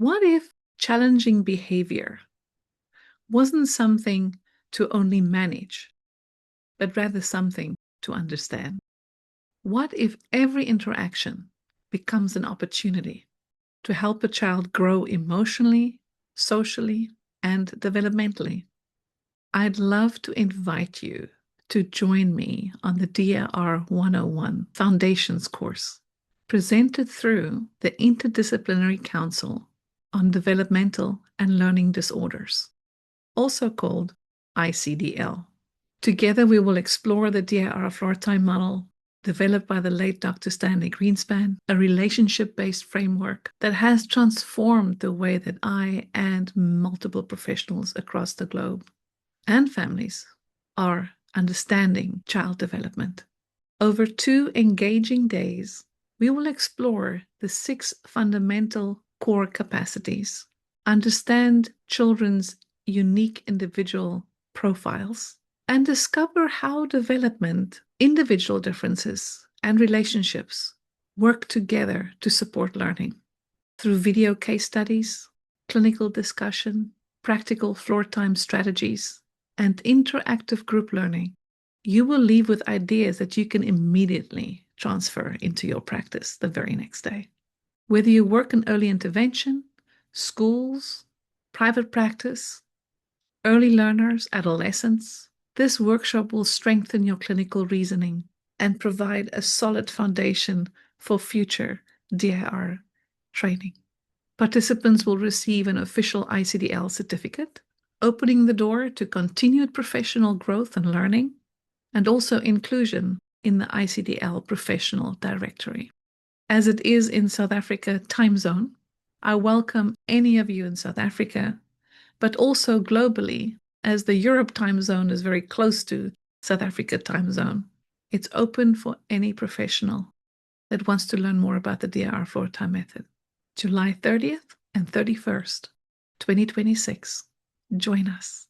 What if challenging behavior wasn't something to only manage, but rather something to understand? What if every interaction becomes an opportunity to help a child grow emotionally, socially, and developmentally? I'd love to invite you to join me on the DIR101 Foundations course, presented through the Interdisciplinary Council on Developmental and Learning Disorders, also called ICDL. Together, we will explore the DIR floor time model developed by the late Dr. Stanley Greenspan, a relationship-based framework that has transformed the way that I and multiple professionals across the globe and families are understanding child development. Over 2 engaging days, we will explore the 6 fundamental core capacities, understand children's unique individual profiles, and discover how development, individual differences, and relationships work together to support learning. Through video case studies, clinical discussion, practical floor time strategies, and interactive group learning, you will leave with ideas that you can immediately transfer into your practice the very next day. Whether you work in early intervention, schools, private practice, early learners, adolescents, this workshop will strengthen your clinical reasoning and provide a solid foundation for future DIR training. Participants will receive an official ICDL certificate, opening the door to continued professional growth and learning, and also inclusion in the ICDL professional directory. As it is in South Africa time zone, I welcome any of you in South Africa, but also globally, as the Europe time zone is very close to South Africa time zone. It's open for any professional that wants to learn more about the DIR floor time method. July 30th and 31st, 2026. Join us.